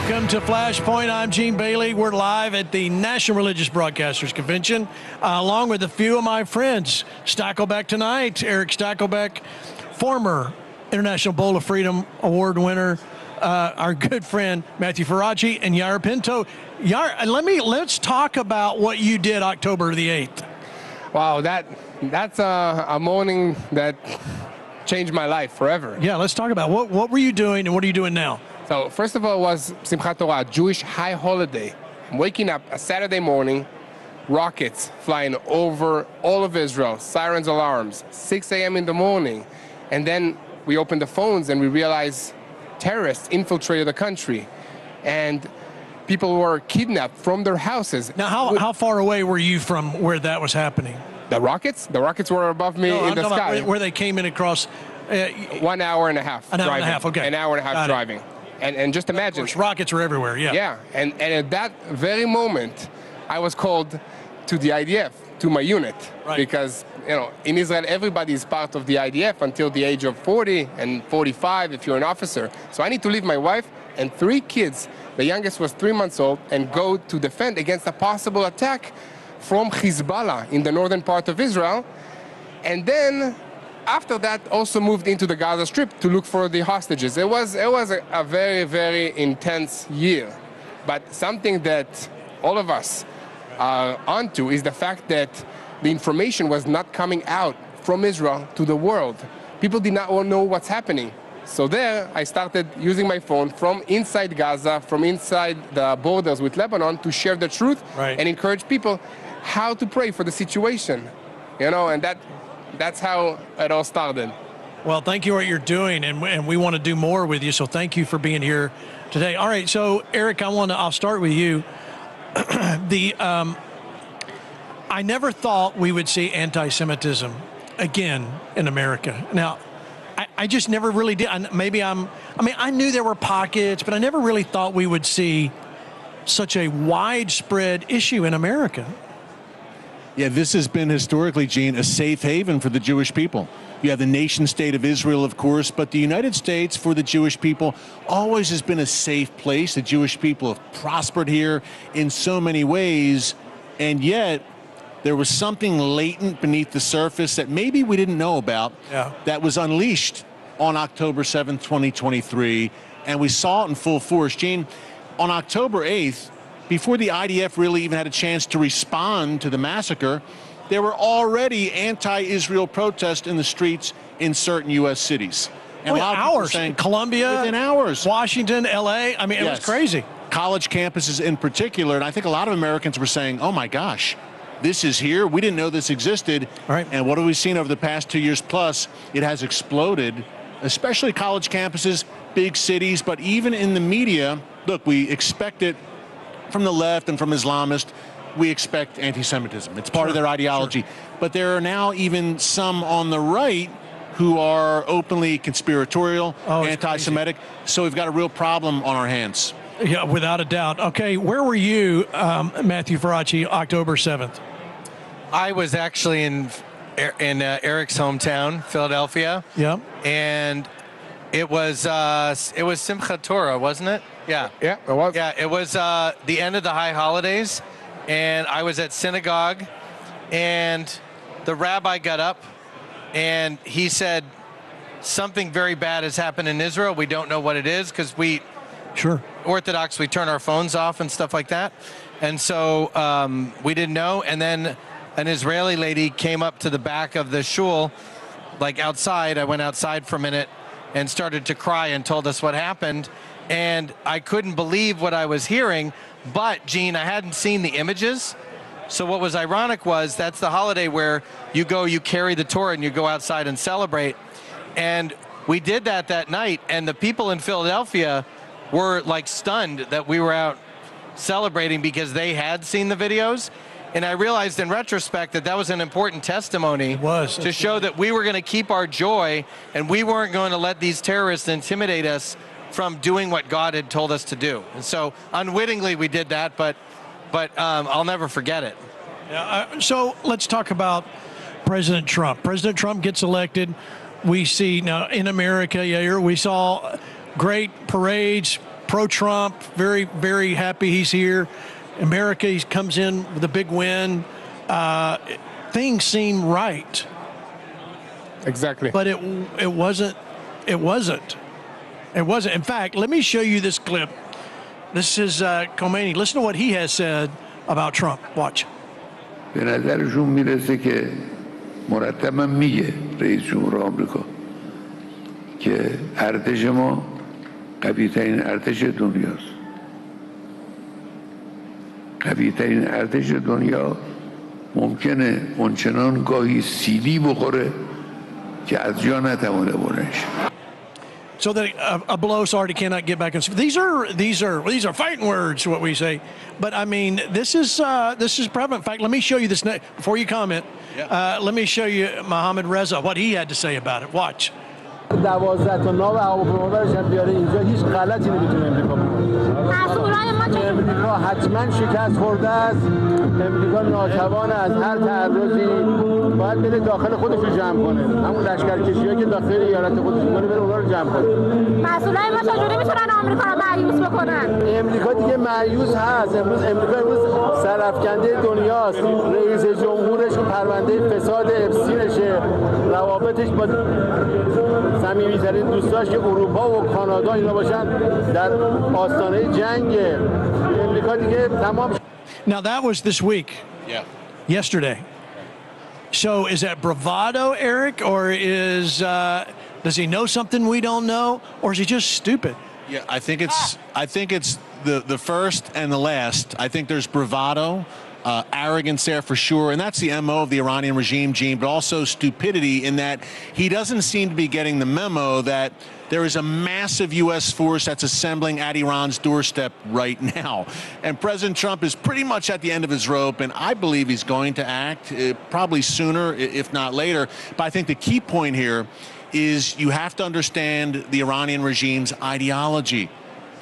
Welcome to FlashPoint. I'm Gene Bailey. We're live at the National Religious Broadcasters Convention, along with a few of my friends. Stakelbeck tonight, Erick Stakelbeck, former International Bowl of Freedom Award winner, our good friend Matthew Faraci, and Yair Pinto. Yair, let's talk about what you did October the 8th. Wow, that's a morning that changed my life forever. Yeah, let's talk about what were you doing and what are you doing now? So first of all, it was Simchat Torah, Jewish high holiday. I'm waking up a Saturday morning, rockets flying over all of Israel, sirens, alarms, 6 a.m. in the morning. And then we opened the phones and we realized terrorists infiltrated the country. And people were kidnapped from their houses. Now, how far away were you from where that was happening? The rockets? The rockets were above me in the sky. Where they came in across... 1 hour and a half An hour driving. and a half, okay. An hour and a half driving. And just imagine. Of course, rockets were everywhere, yeah. Yeah, and at that very moment, I was called to the IDF, to my unit. Right. Because, in Israel, everybody is part of the IDF until the age of 40 and 45 if you're an officer. So I need to leave my wife and 3 kids. The youngest was 3 months old, and go to defend against a possible attack from Hezbollah in the northern part of Israel. And then, after that, also moved into the Gaza Strip to look for the hostages. It was a very, very intense year. But something that all of us are onto is the fact that the information was not coming out from Israel to the world. People did not know what's happening. So there, I started using my phone from inside Gaza, from inside the borders with Lebanon, to share the truth and encourage people how to pray for the situation. And that's how it all started. Well, thank you for what you're doing, and we want to do more with you, so thank you for being here today. All right, so Erick, I'll start with you. I never thought we would see anti-Semitism again in America. Now, I just never really did. I knew there were pockets, but I never really thought we would see such a widespread issue in America. Yeah, this has been historically, Gene, a safe haven for the Jewish people. You have the nation state of Israel, of course, but the United States for the Jewish people always has been a safe place. The Jewish people have prospered here in so many ways, and yet there was something latent beneath the surface that maybe we didn't know about that was unleashed on October 7th, 2023, and we saw it in full force. Gene, on October 8th, before the IDF really even had a chance to respond to the massacre, there were already anti-Israel protests in the streets in certain U.S. cities. And hours. Saying, Columbia, within hours. Washington, L.A. I mean, it was crazy. College campuses in particular, and I think a lot of Americans were saying, oh my gosh, this is here. We didn't know this existed. Right. And what have we seen over the past 2 years plus? It has exploded, especially college campuses, big cities, but even in the media. Look, we expect it from the left and from Islamists. We expect anti-Semitism. It's part of their ideology. But there are now even some on the right who are openly conspiratorial, anti-Semitic. So we've got a real problem on our hands. Yeah, without a doubt. Okay, where were you, Matthew Faraci, October 7th? I was actually in Erick's hometown, Philadelphia. Yeah. And it was Simchat Torah, wasn't it? Yeah. Yeah, it was. Yeah, it was the end of the high holidays, and I was at synagogue, and the rabbi got up, and he said, something very bad has happened in Israel. We don't know what it is, because we, Orthodox, we turn our phones off and stuff like that. And so we didn't know, and then an Israeli lady came up to the back of the shul, like outside. I went outside for a minute and started to cry and told us what happened. And I couldn't believe what I was hearing, but Gene, I hadn't seen the images. So what was ironic was that's the holiday where you carry the Torah and you go outside and celebrate. And we did that night, and the people in Philadelphia were like stunned that we were out celebrating because they had seen the videos. And I realized in retrospect that was an important testimony to show that we were going to keep our joy and we weren't going to let these terrorists intimidate us from doing what God had told us to do. And so unwittingly we did that, but I'll never forget it. Yeah, so let's talk about President Trump. President Trump gets elected. We see now in America, Yair, we saw great parades, pro-Trump, very, very happy he's here. America, he comes in with a big win. Things seem right. Exactly. But it wasn't. It wasn't. It wasn't. In fact, let me show you this clip. This is Khomeini. Listen to what he has said about Trump. Watch. به نظرشون میرسه که مرتبا میگه رئیس جمهور آمریکا که ارتش ما قوی ترین ارتش دنیاست. قوی ترین ارتش دنیا ممکنه اونچنان گاهی سیلی بخوره که از جا نتوانه بلنش. So that a blow sorry cannot get back. These are fighting words, what we say. But I mean, this is prevalent. In fact, let me show you this before you comment. Let me show you Mohammad Reza, what he had to say about it. Watch. 12 تا ناو هواپیمابرش هم بیاره اینجا هیچ غلطی نمیتونه امریکا بکنه. امریکا حتما شکست خورده است. امریکا ناتوان از هر تعرضی باید بره داخل خودش رو جمع کنه. همون لشکرکشی‌ها که داخل ایالت خودش می‌کنه بره اونها رو جمع کنه. مسئولای ما چجوری میتونن آمریکا رو مایوس بکنن؟ امریکا دیگه مایوس هست. امروز سرافکنده دنیاست. رئیس جمهورش پرونده فساد اپستینشه. روابطش با صمیمی‌ترین دوستاش که اروپا و کانادا اینا باشن در آستانه جنگ امریکا دیگه تمام. Now that was this week. Yeah. Yesterday. So is that bravado, Erick, or does he know something we don't know, or is he just stupid? Yeah, I think it's the first and the last. I think there's bravado, arrogance there for sure, and that's the MO of the Iranian regime, Gene, but also stupidity in that he doesn't seem to be getting the memo that there is a massive U.S. force that's assembling at Iran's doorstep right now. And President Trump is pretty much at the end of his rope, and I believe he's going to act probably sooner, if not later. But I think the key point here is you have to understand the Iranian regime's ideology.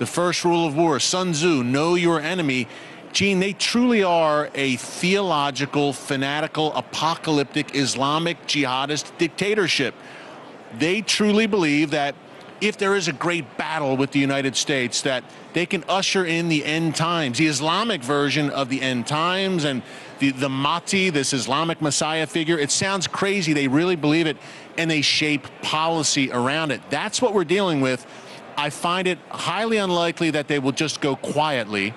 The first rule of war, Sun Tzu, know your enemy. Gene, they truly are a theological, fanatical, apocalyptic, Islamic, jihadist dictatorship. They truly believe that if there is a great battle with the United States, that they can usher in the end times, the Islamic version of the end times, and the Mahdi, this Islamic Messiah figure. It sounds crazy. They really believe it, and they shape policy around it. That's what we're dealing with. I find it highly unlikely that they will just go quietly.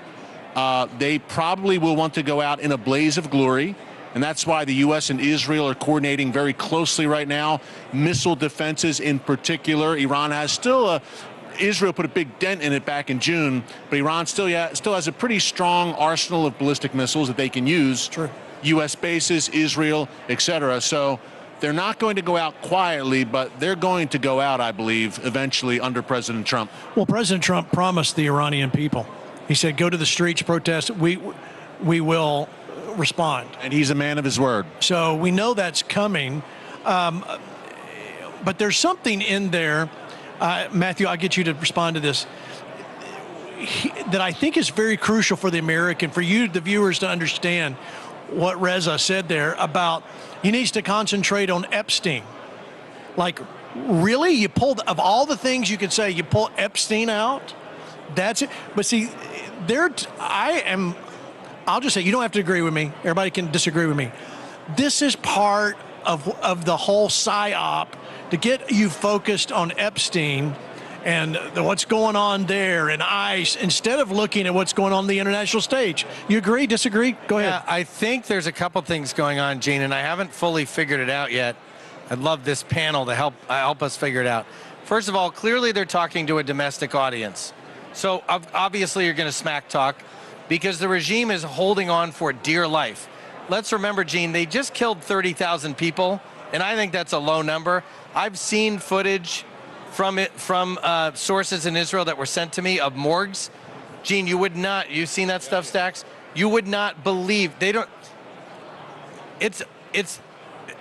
They probably will want to go out in a blaze of glory. And that's why the U.S. and Israel are coordinating very closely right now. Missile defenses in particular. Iran has Israel put a big dent in it back in June, but Iran still has a pretty strong arsenal of ballistic missiles that they can use. True. U.S. bases, Israel, etc. So they're not going to go out quietly, but they're going to go out, I believe, eventually under President Trump. Well, President Trump promised the Iranian people. He said, go to the streets, protest. We will respond. And he's a man of his word. So we know that's coming. But there's something in there, Matthew, I'll get you to respond to this, that I think is very crucial for the American, for you, the viewers, to understand what Reza said there about he needs to concentrate on Epstein. Like, really? You pulled, of all the things you could say, you pull Epstein out? That's it. But see, I'll just say, you don't have to agree with me. Everybody can disagree with me. This is part of the whole psyop to get you focused on Epstein and what's going on there and ICE instead of looking at what's going on the international stage. You agree, disagree? Go ahead. Yeah, I think there's a couple things going on, Gene, and I haven't fully figured it out yet. I'd love this panel to help us figure it out. First of all, clearly they're talking to a domestic audience. So obviously you're going to smack talk because the regime is holding on for dear life. Let's remember, Gene, they just killed 30,000 people, and I think that's a low number. I've seen footage from sources in Israel that were sent to me of morgues. Gene, you've seen that stuff, Stacks? You would not believe, it's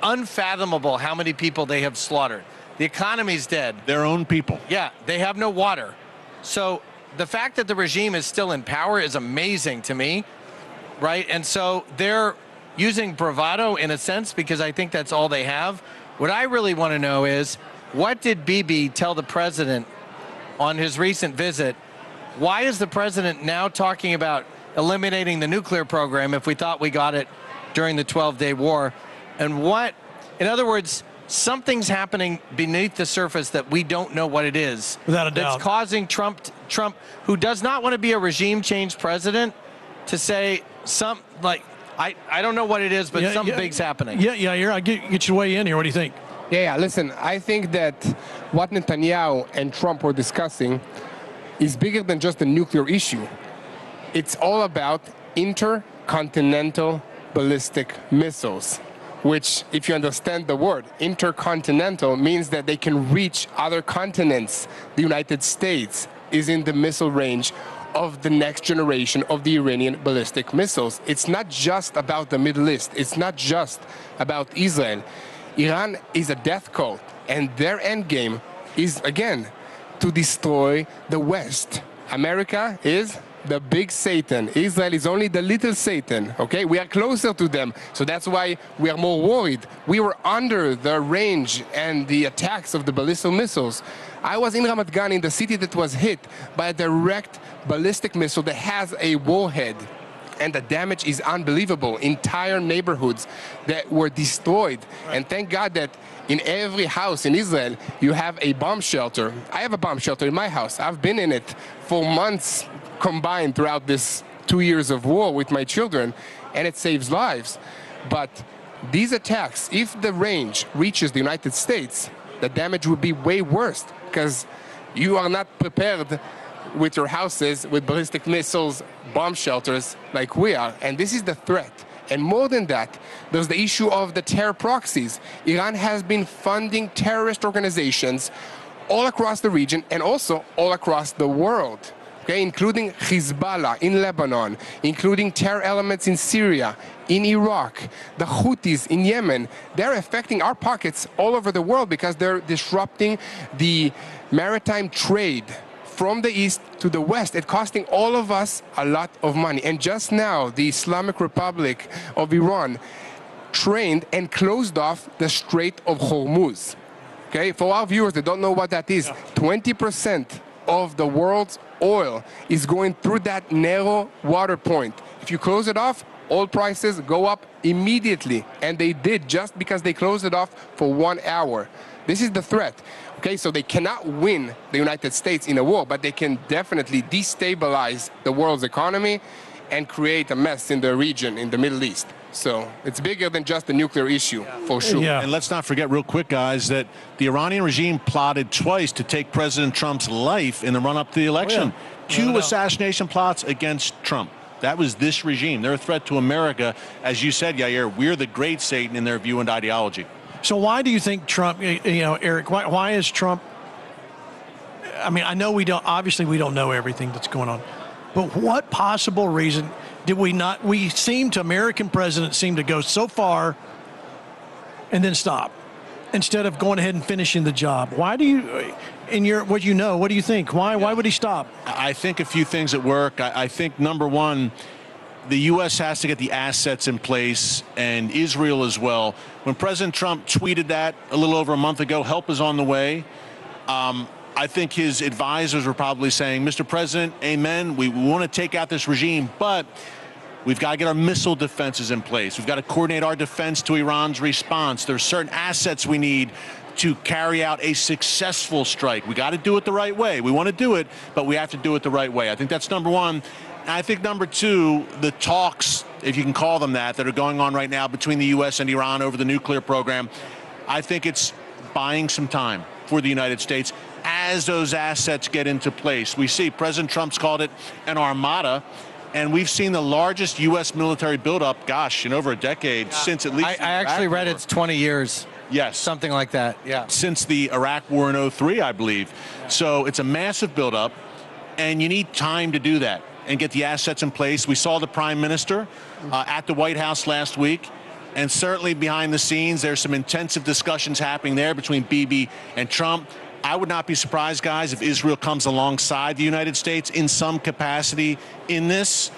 unfathomable how many people they have slaughtered. The economy's dead. Their own people. Yeah, they have no water. So the fact that the regime is still in power is amazing to me, right? And so they're using bravado in a sense because I think that's all they have. What I really want to know is, what did Bibi tell the president on his recent visit why is the president now talking about eliminating the nuclear program if we thought we got it during the 12-day war? And what, in other words, something's happening beneath the surface that we don't know what it is. Without a doubt. That's causing Trump, who does not want to be a regime change president, to say I don't know what it is, but something big's happening. Yeah, Yair, I get you to weigh in here. What do you think? Yeah, listen, I think that what Netanyahu and Trump were discussing is bigger than just the nuclear issue. It's all about intercontinental ballistic missiles, which, if you understand the word, intercontinental means that they can reach other continents. The United States is in the missile range of the next generation of the Iranian ballistic missiles. It's not just about the Middle East. It's not just about Israel. Iran is a death cult, and their end game is, again, to destroy the West. America is the big Satan. Israel is only the little Satan, okay? We are closer to them, so that's why we are more worried. We were under the range and the attacks of the ballistic missiles. I was in Ramat Gan, in the city that was hit by a direct ballistic missile that has a warhead, and the damage is unbelievable. Entire neighborhoods that were destroyed. And thank God that in every house in Israel, you have a bomb shelter. I have a bomb shelter in my house. I've been in it for months combined throughout this 2 years of war with my children, and it saves lives. But these attacks, if the range reaches the United States, the damage would be way worse, because you are not prepared with your houses with ballistic missiles, bomb shelters like we are. And this is the threat. And more than that, there's the issue of the terror proxies. Iran has been funding terrorist organizations all across the region and also all across the world, okay, including Hezbollah in Lebanon, including terror elements in Syria, in Iraq, the Houthis in Yemen. They're affecting our pockets all over the world because they're disrupting the maritime trade from the east to the west. It's costing all of us a lot of money. And just now, the Islamic Republic of Iran trained and closed off the Strait of Hormuz. Okay, for our viewers that don't know what that is, 20% of the world's oil is going through that narrow water point. If you close it off, oil prices go up immediately. And they did, just because they closed it off for 1 hour. This is the threat. Okay, so they cannot win the United States in a war, but they can definitely destabilize the world's economy and create a mess in the region, in the Middle East. So it's bigger than just the nuclear issue, for sure. Yeah. And let's not forget real quick, guys, that the Iranian regime plotted twice to take President Trump's life in the run-up to the election. Two assassination plots against Trump. That was this regime. They're a threat to America. As you said, Yair, we're the great Satan in their view and ideology. So why do you think Trump, Eric, why is Trump, I mean, I know obviously we don't know everything that's going on, but what possible reason did American presidents seem to go so far and then stop instead of going ahead and finishing the job? Why do you, what do you think? Why would he stop? I think a few things at work. I think, number one, the U.S. has to get the assets in place, and Israel as well. When President Trump tweeted that a little over a month ago, help is on the way, I think his advisors were probably saying, Mr. President, amen, we want to take out this regime, but we've got to get our missile defenses in place. We've got to coordinate our defense to Iran's response. There's certain assets we need to carry out a successful strike. We got to do it the right way. We want to do it, but we have to do it the right way. I think that's number one. And I think number two, the talks, if you can call them that are going on right now between the U.S. and Iran over the nuclear program, I think it's buying some time for the United States as those assets get into place. We see President Trump's called it an armada, and we've seen the largest U.S. military buildup, gosh, in over a decade, since at least I actually read it's 20 years. Yes. Something like that, yeah. Since the Iraq War in 2003, I believe. Yeah. So it's a massive buildup, and you need time to do that and get the assets in place. We saw the Prime Minister at the White House last week, and certainly behind the scenes, there's some intensive discussions happening there between Bibi and Trump. I would not be surprised, guys, if Israel comes alongside the United States in some capacity in this,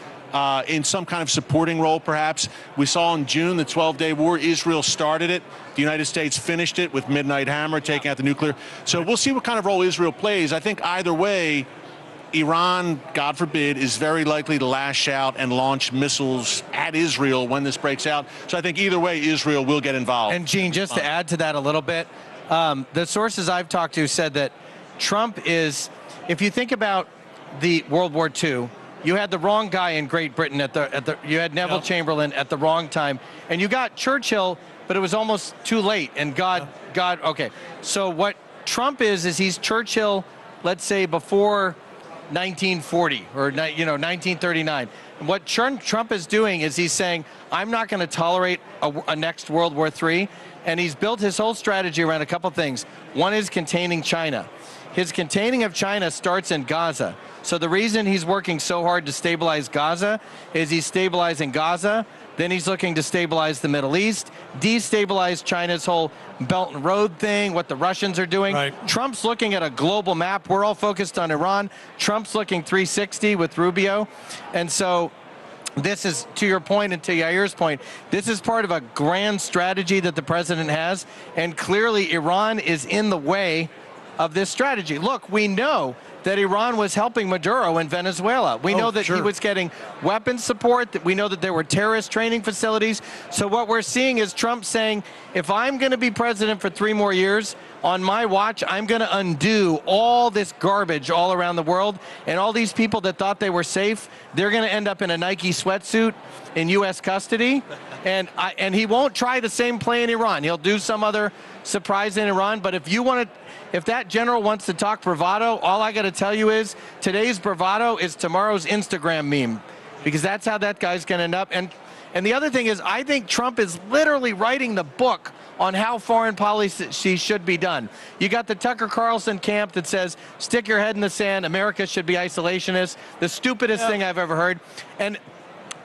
in some kind of supporting role, perhaps. We saw in June, the 12-day war, Israel started it. The United States finished it with Midnight Hammer, taking out the nuclear. So we'll see what kind of role Israel plays. I think either way, Iran, God forbid, is very likely to lash out and launch missiles at Israel when this breaks out. So I think either way, Israel will get involved. And Gene, just to add to that a little bit, the sources I've talked to said that Trump is, if you think about the World War II, you had the wrong guy in Great Britain you had Neville Chamberlain at the wrong time, and you got Churchill, but it was almost too late. And God, okay. So what Trump is he's Churchill, let's say before 1940 or 1939. And what Trump is doing is he's saying, I'm not going to tolerate a next World War III, and he's built his whole strategy around a couple things. One is containing China. His containing of China starts in Gaza. So the reason he's working so hard to stabilize Gaza is he's stabilizing Gaza, then he's looking to stabilize the Middle East, destabilize China's whole Belt and Road thing, what the Russians are doing. Right. Trump's looking at a global map. We're all focused on Iran. Trump's looking 360 with Rubio. And so this is, to your point and to Yair's point, this is part of a grand strategy that the president has, and clearly Iran is in the way of this strategy. Look, we know that Iran was helping Maduro in Venezuela. We know that he was getting weapons support, that we know that there were terrorist training facilities. So what we're seeing is Trump saying, if I'm going to be president for 3 more years, on my watch, I'm going to undo all this garbage all around the world, and all these people that thought they were safe, they're going to end up in a Nike sweatsuit in U.S. custody, and he won't try the same play in Iran. He'll do some other surprise in Iran, but if that general wants to talk bravado, all I got to tell you is today's bravado is tomorrow's Instagram meme, because that's how that guy's going to end up. And the other thing is, I think Trump is literally writing the book on how foreign policy should be done. You got the Tucker Carlson camp that says, stick your head in the sand, America should be isolationist, the stupidest thing I've ever heard. And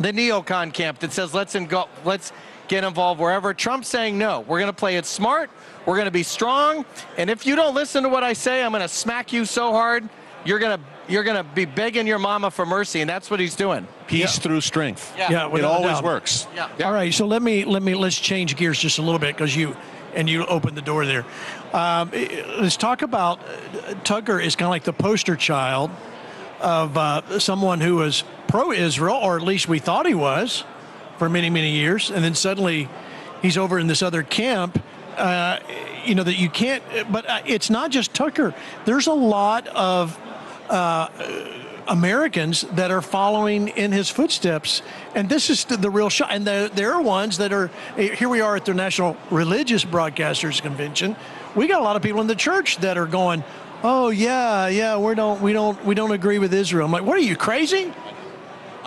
the neocon camp that says, let's get involved wherever. Trump's saying, no, we're going to play it smart, we're going to be strong, and if you don't listen to what I say, I'm going to smack you so hard, you're going to be begging your mama for mercy, and that's what he's doing. Peace through strength. Yeah, it always works. Yeah. All right, so let's change gears just a little bit, because you opened the door there. Let's talk about Tucker is kind of like the poster child of someone who was pro-Israel, or at least we thought he was, for many, many years, and then suddenly he's over in this other camp, that you can't, but it's not just Tucker. There's a lot of Americans that are following in his footsteps, and this is the real shock. And there are ones that are, here we are at the National Religious Broadcasters Convention. We got a lot of people in the church that are going, oh yeah, we don't agree with Israel. I'm like, what are you, crazy?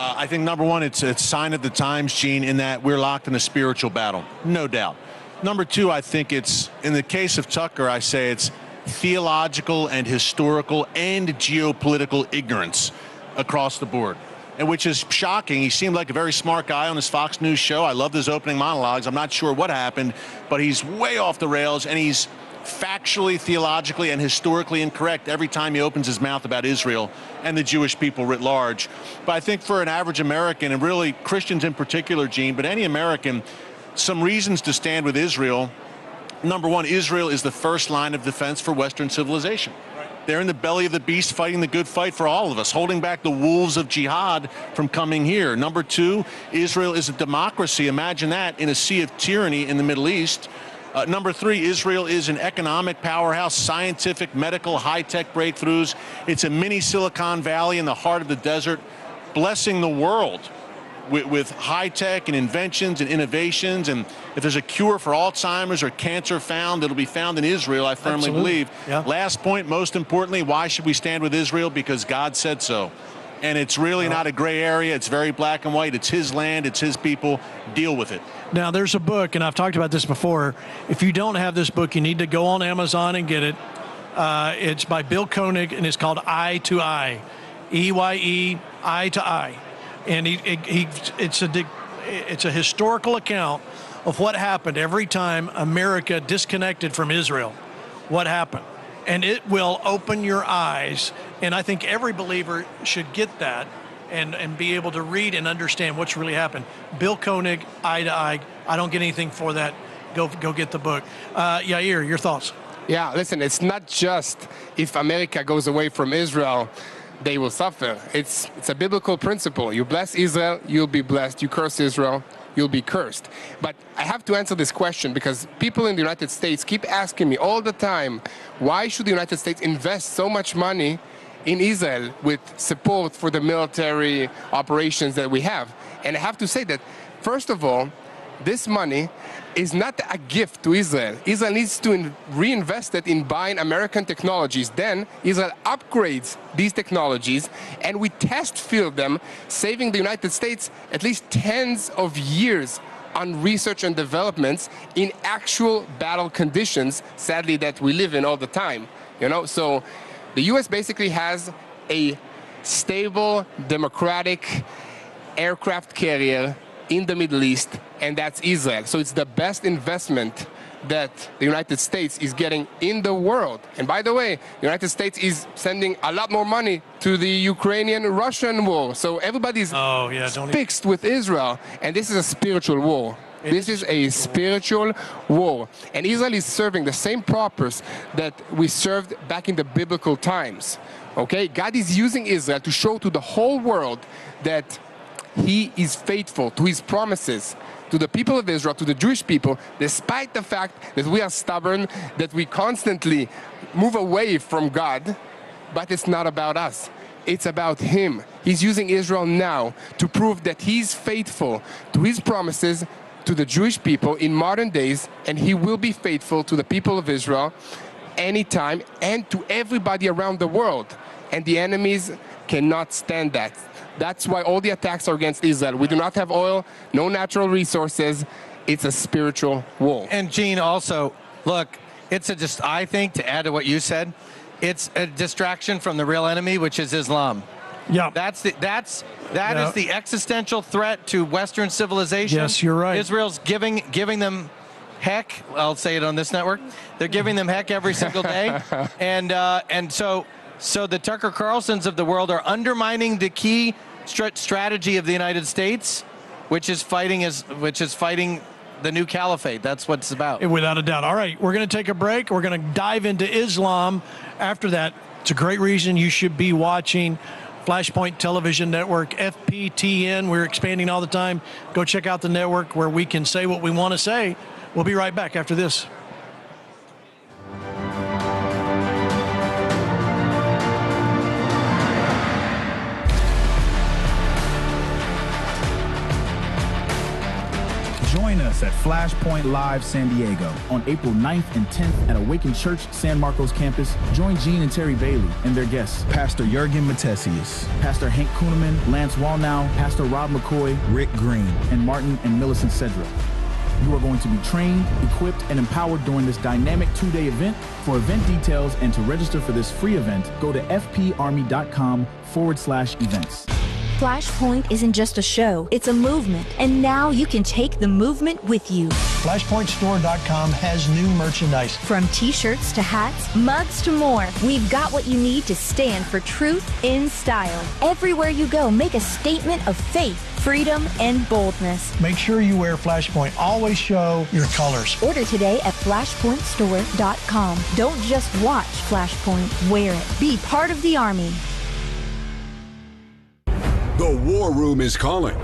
I think number one, it's a sign of the times, Gene, in that we're locked in a spiritual battle, no doubt. Number two, I think it's, in the case of Tucker, I say it's theological and historical and geopolitical ignorance across the board, and which is shocking. He seemed like a very smart guy on his Fox News show. I loved his opening monologues. I'm not sure what happened, but he's way off the rails, and he's factually, theologically, and historically incorrect every time he opens his mouth about Israel and the Jewish people writ large. But I think for an average American, and really Christians in particular, Gene, but any American, some reasons to stand with Israel. Number one, Israel is the first line of defense for Western civilization. They're in the belly of the beast, fighting the good fight for all of us, holding back the wolves of jihad from coming here. Number two, Israel is a democracy. Imagine that, in a sea of tyranny in the Middle East. Number three, Israel is an economic powerhouse, scientific, medical, high-tech breakthroughs. It's a mini Silicon Valley in the heart of the desert, blessing the world with high-tech and inventions and innovations. And if there's a cure for Alzheimer's or cancer found, it'll be found in Israel, I firmly believe. Yeah. Last point, most importantly, why should we stand with Israel? Because God said so. And it's really not a gray area. It's very black and white. It's his land. It's his people. Deal with it. Now, there's a book, and I've talked about this before. If you don't have this book, you need to go on Amazon and get it. It's by Bill Koenig, and it's called Eye to Eye. E-Y-E, Eye to Eye. And it's a historical account of what happened every time America disconnected from Israel. What happened? And it will open your eyes. And I think every believer should get that and be able to read and understand what's really happened. Bill Koenig, Eye to Eye. I don't get anything for that. Go get the book. Yair, your thoughts? Yeah, listen, it's not just if America goes away from Israel. they will suffer. It's a biblical principle. You bless Israel, you'll be blessed. You curse Israel, you'll be cursed. But I have to answer this question because people in the United States keep asking me all the time, why should the United States invest so much money in Israel with support for the military operations that we have? And I have to say that, first of all, this money is not a gift to Israel. Israel needs to reinvest it in buying American technologies. Then Israel upgrades these technologies and we test field them, saving the United States at least tens of years on research and developments in actual battle conditions, sadly, that we live in all the time. So the US basically has a stable, democratic aircraft carrier in the Middle East, and that's Israel. So it's the best investment that the United States is getting in the world. And by the way, the United States is sending a lot more money to the Ukrainian-Russian war. So everybody's fixed with Israel, and this is a spiritual war. This is a spiritual war. And Israel is serving the same purpose that we served back in the biblical times. Okay? God is using Israel to show to the whole world that He is faithful to His promises to the people of Israel, to the Jewish people, despite the fact that we are stubborn, that we constantly move away from God. But it's not about us. It's about Him. He's using Israel now to prove that He's faithful to His promises to the Jewish people in modern days, and He will be faithful to the people of Israel anytime and to everybody around the world. And the enemies cannot stand that. That's why all the attacks are against Israel. We do not have oil, no natural resources. It's a spiritual war. And Gene, also, look, I think, to add to what you said, it's a distraction from the real enemy, which is Islam. Yeah. That is the existential threat to Western civilization. Yes, you're right. Israel's giving them heck. I'll say it on this network. They're giving them heck every single day. And so the Tucker Carlsons of the world are undermining the key strategy of the United States, which is fighting the new caliphate. That's what it's about. Without a doubt. All right, we're going to take a break. We're going to dive into Islam after that. It's a great reason you should be watching FlashPoint Television Network, FPTN. We're expanding all the time. Go check out the network where we can say what we want to say. We'll be right back after this. Join us at FlashPoint Live San Diego on April 9th and 10th at Awaken Church San Marcos campus. Join Gene and Terry Bailey and their guests, Pastor Jurgen Matthesius, Pastor Hank Kuhneman, Lance Wallnow, Pastor Rob McCoy, Rick Green, and Martin and Millicent Cedric. You are going to be trained, equipped, and empowered during this dynamic 2-day event. For event details and to register for this free event, go to fparmy.com/events. FlashPoint isn't just a show, it's a movement. And now you can take the movement with you. FlashPointStore.com has new merchandise. From t-shirts to hats, mugs to more, we've got what you need to stand for truth in style. Everywhere you go, make a statement of faith, freedom, and boldness. Make sure you wear FlashPoint. Always show your colors. Order today at FlashPointStore.com. Don't just watch FlashPoint, wear it. Be part of the Army. The War Room is calling.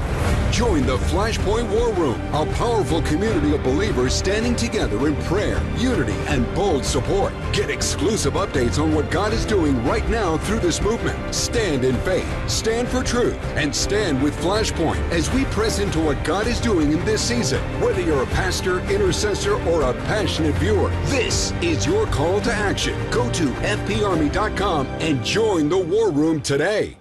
Join the FlashPoint War Room, a powerful community of believers standing together in prayer, unity, and bold support. Get exclusive updates on what God is doing right now through this movement. Stand in faith, stand for truth, and stand with FlashPoint as we press into what God is doing in this season. Whether you're a pastor, intercessor, or a passionate viewer, this is your call to action. Go to fparmy.com and join the War Room today.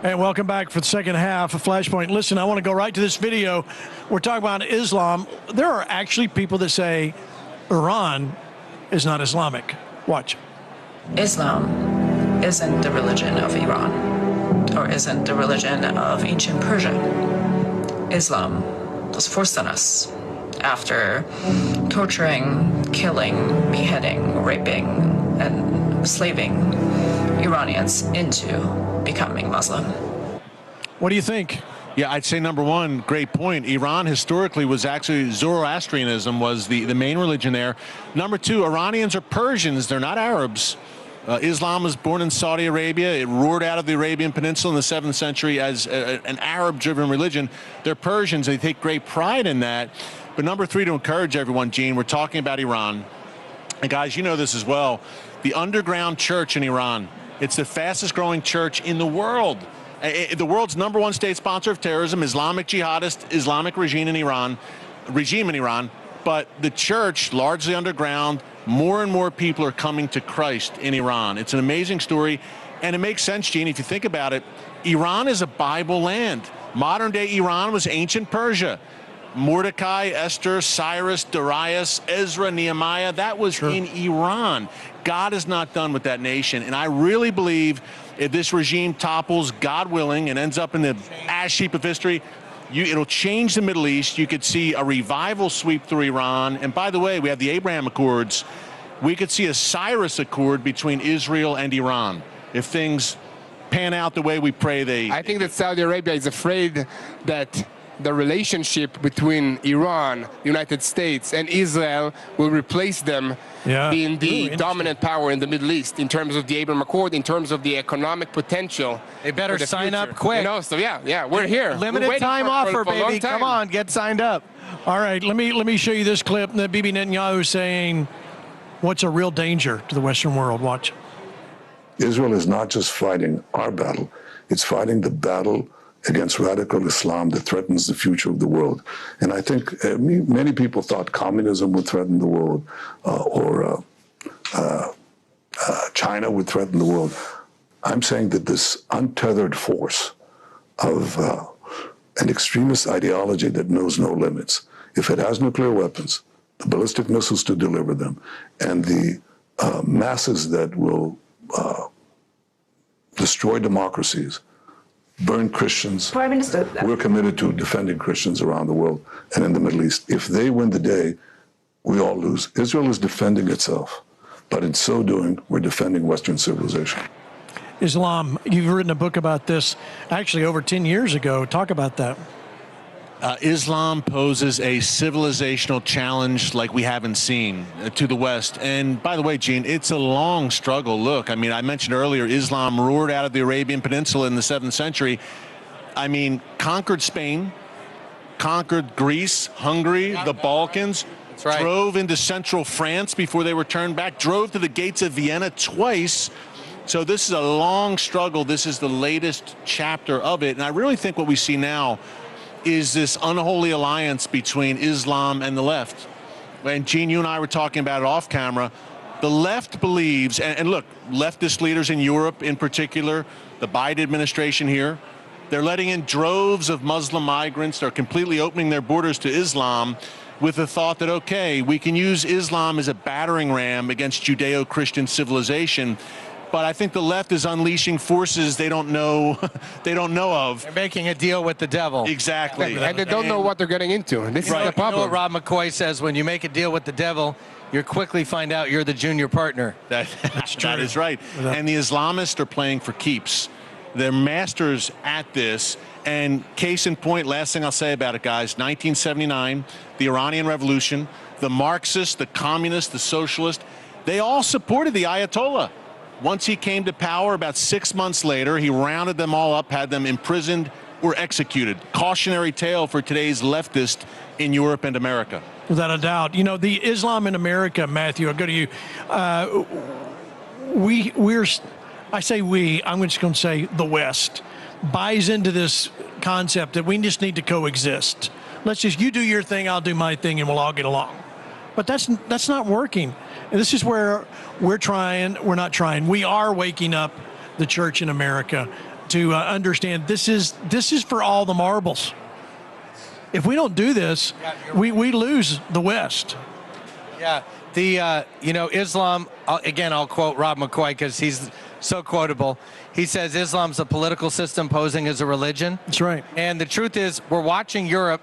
And welcome back for the second half of FlashPoint. Listen, I want to go right to this video. We're talking about Islam. There are actually people that say Iran is not Islamic. Watch. Islam isn't the religion of Iran or isn't the religion of ancient Persia. Islam was forced on us after torturing, killing, beheading, raping, and slaving Iranians into becoming Muslim. What do you think? Yeah, I'd say number one, great point. Iran historically was actually Zoroastrianism was the main religion there. Number two, Iranians are Persians. They're not Arabs. Islam was born in Saudi Arabia. It roared out of the Arabian Peninsula in the 7th century as an Arab-driven religion. They're Persians. They take great pride in that. But number three, to encourage everyone, Gene, we're talking about Iran. And guys, you know this as well. The underground church in Iran, it's the fastest growing church in the world. The world's number one state sponsor of terrorism, Islamic jihadist, Islamic regime in Iran. But the church, largely underground, more and more people are coming to Christ in Iran. It's an amazing story, and it makes sense, Gene, if you think about it. Iran is a Bible land. Modern-day Iran was ancient Persia. Mordecai, Esther, Cyrus, Darius, Ezra, Nehemiah, that was in Iran. God is not done with that nation, and I really believe if this regime topples, God willing, and ends up in the ash heap of history, it'll change the Middle East. You could see a revival sweep through Iran. And by the way, we have the Abraham Accords. We could see a Cyrus Accord between Israel and Iran if things pan out the way we pray I think that Saudi Arabia is afraid that the relationship between Iran, the United States, and Israel will replace them being the dominant power in the Middle East in terms of the Abraham Accord, in terms of the economic potential. They better sign up quick. You know, so we're here. Limited time offer, baby. Come on, get signed up. All right, let me show you this clip that Bibi Netanyahu saying what's a real danger to the Western world. Watch. Israel is not just fighting our battle, it's fighting the battle against radical Islam that threatens the future of the world. And I think many people thought communism would threaten the world or China would threaten the world. I'm saying that this untethered force of an extremist ideology that knows no limits, if it has nuclear weapons, the ballistic missiles to deliver them, and the masses that will destroy democracies, burn Christians. Prime Minister, we're committed to defending Christians around the world and in the Middle East. If they win the day, we all lose. Israel is defending itself, but in so doing, we're defending Western civilization. Islam, you've written a book about this actually over 10 years ago. Talk about that. Islam poses a civilizational challenge like we haven't seen to the West. And by the way, Gene, it's a long struggle. Look, I mean, I mentioned earlier, Islam roared out of the Arabian Peninsula in the 7th century. I mean, conquered Spain, conquered Greece, Hungary, the Balkans, drove into central France before they were turned back, drove to the gates of Vienna twice. So this is a long struggle. This is the latest chapter of it. And I really think what we see now is this unholy alliance between Islam and the left. And Gene, you and I were talking about it off camera. The left believes, and look, leftist leaders in Europe in particular, the Biden administration here, they're letting in droves of Muslim migrants. They're completely opening their borders to Islam with the thought that, okay, we can use Islam as a battering ram against Judeo-Christian civilization. But I think the left is unleashing forces they don't know of. They're making a deal with the devil. Exactly. And they don't know what they're getting into. This is the problem. You know what Rob McCoy says, when you make a deal with the devil, you quickly find out you're the junior partner. That is right. And the Islamists are playing for keeps. They're masters at this. And case in point, last thing I'll say about it, guys, 1979, the Iranian Revolution, the Marxists, the communists, the socialists, they all supported the Ayatollah. Once he came to power, about 6 months later, he rounded them all up, had them imprisoned or executed. Cautionary tale for today's leftist in Europe and America. Without a doubt. You know, the Islam in America, Matthew, I'll go to you. I say we, I'm just going to say the West, buys into this concept that we just need to coexist. You do your thing, I'll do my thing, and we'll all get along. But that's not working. And this is where we're not trying. We are waking up the church in America to understand this is for all the marbles. If we don't do this, we lose the West. Yeah, Islam, again, I'll quote Rob McCoy because he's so quotable. He says Islam's a political system posing as a religion. That's right. And the truth is, we're watching Europe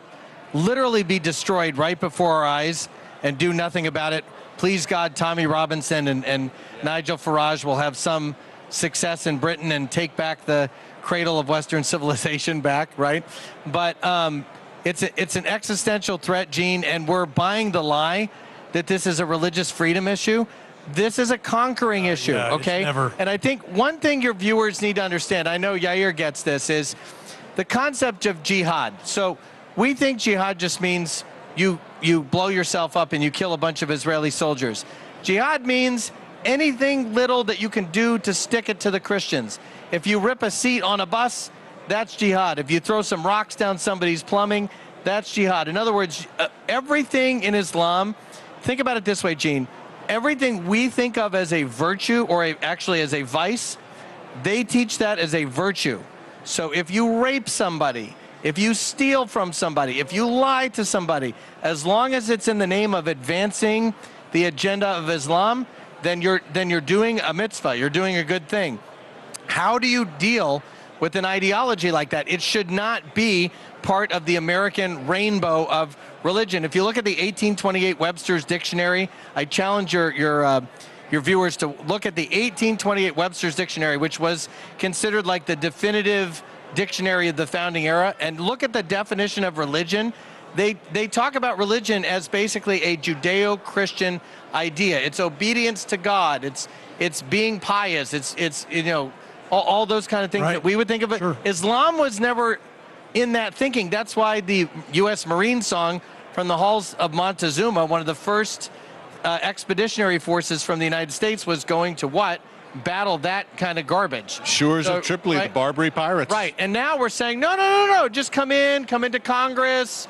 literally be destroyed right before our eyes and do nothing about it. Please God, Tommy Robinson and Nigel Farage will have some success in Britain and take back the cradle of Western civilization back, right? But it's an existential threat, Gene, and we're buying the lie that this is a religious freedom issue. This is a conquering issue, okay? And I think one thing your viewers need to understand, I know Yair gets this, is the concept of jihad. So we think jihad just means you blow yourself up and you kill a bunch of Israeli soldiers. Jihad means anything little that you can do to stick it to the Christians. If you rip a seat on a bus, that's jihad. If you throw some rocks down somebody's plumbing, that's jihad. In other words, everything in Islam, think about it this way, Gene. Everything we think of as a virtue or actually as a vice, they teach that as a virtue. So if you rape somebody, if you steal from somebody, if you lie to somebody, as long as it's in the name of advancing the agenda of Islam, then you're doing a mitzvah, you're doing a good thing. How do you deal with an ideology like that? It should not be part of the American rainbow of religion. If you look at the 1828 Webster's Dictionary, I challenge your viewers to look at the 1828 Webster's Dictionary, which was considered like the definitive dictionary of the founding era, and look at the definition of religion. They talk about religion as basically a Judeo-Christian idea. It's obedience to God. It's being pious. It's you know, all those kind of things that we would think of it. Sure. Islam was never in that thinking. That's why the U.S. Marine song from the halls of Montezuma, one of the first expeditionary forces from the United States, was going to what? Battle that kind of garbage. Shores of Tripoli, the Barbary pirates. Right, and now we're saying, no, just come into Congress,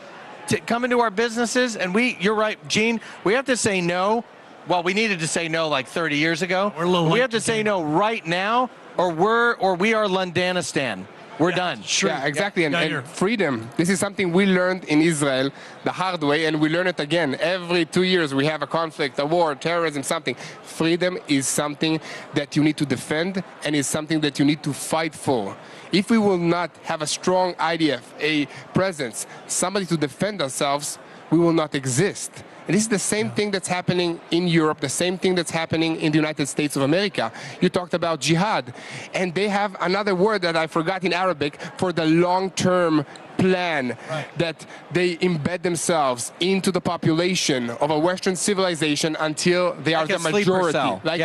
come into our businesses, and you're right, Gene, we have to say no. Well, we needed to say no like 30 years ago. We have to say no right now, or we are Londanistan. We're done. Sure. Yeah, exactly. And freedom, this is something we learned in Israel the hard way, and we learn it again. Every 2 years we have a conflict, a war, terrorism, something. Freedom is something that you need to defend, and is something that you need to fight for. If we will not have a strong IDF, a presence, somebody to defend ourselves, we will not exist. And this is the same thing that's happening in Europe, the same thing that's happening in the United States of America. You talked about jihad, and they have another word that I forgot in Arabic for the long-term plan, that they embed themselves into the population of a Western civilization until they are the majority,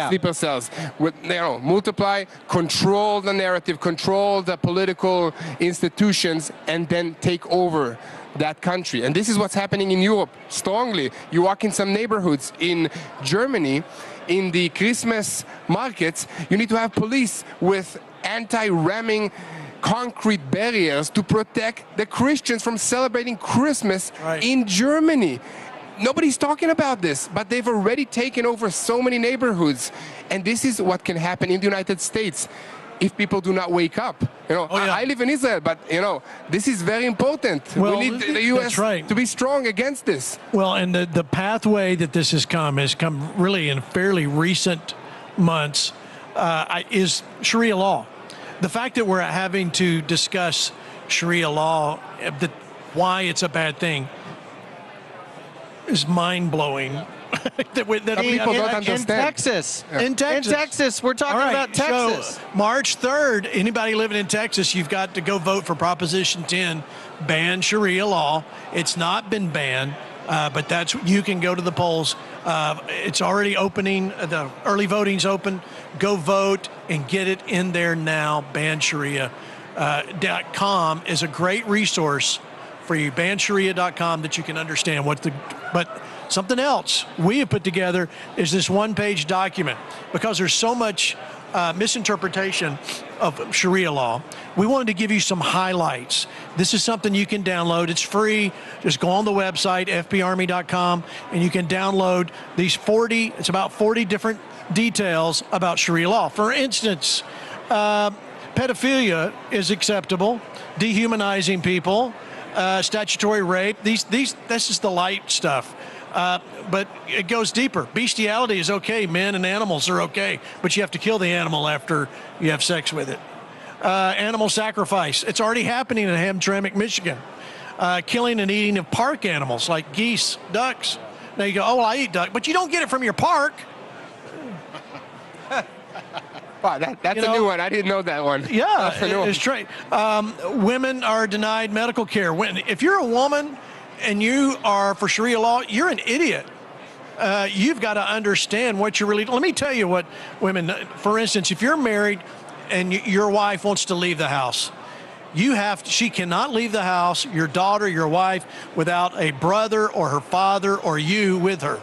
sleeper cells. With, multiply, control the narrative, control the political institutions, and then take over that country. And this is what's happening in Europe strongly. You walk in some neighborhoods in Germany, in the Christmas markets, you need to have police with anti-ramming concrete barriers to protect the Christians from celebrating Christmas in Germany. Nobody's talking about this, but they've already taken over so many neighborhoods. And this is what can happen in the United States if people do not wake up. I live in Israel, but this is very important. Well, we need the U.S. to be strong against this. Well, and the pathway that this has come really in fairly recent months is Sharia law. The fact that we're having to discuss Sharia law, why it's a bad thing, is mind-blowing. People don't understand. In Texas, we're talking about Texas. So March 3rd, anybody living in Texas, you've got to go vote for Proposition 10, ban Sharia law. It's not been banned, but you can go to the polls. It's already opening. The early voting's open. Go vote and get it in there now. BanSharia.com is a great resource for you. BanSharia.com that you can understand but something else we have put together is this one-page document, because there's so much misinterpretation of Sharia law. We wanted to give you some highlights. This is something you can download. It's free. Just go on the website, fbarmy.com, and you can download these it's about 40 different details about Sharia law. For instance, pedophilia is acceptable, dehumanizing people, statutory rape. This is the light stuff. But it goes deeper. Bestiality is okay. Men and animals are okay, but you have to kill the animal after you have sex with it. Animal sacrifice. It's already happening in Hamtramck, Michigan. Killing and eating of park animals like geese, ducks. Now you go, oh, well, I eat duck, but you don't get it from your park. Wow, that's a new one. I didn't know that one. Yeah, That's a new one. it's straight. Women are denied medical care. If you're a woman and you are for Sharia law, you're an idiot. You've got to understand what you're really. Let me tell you what women. For instance, if you're married and your wife wants to leave the house, she cannot leave the house, your daughter, your wife, without a brother or her father or you with her.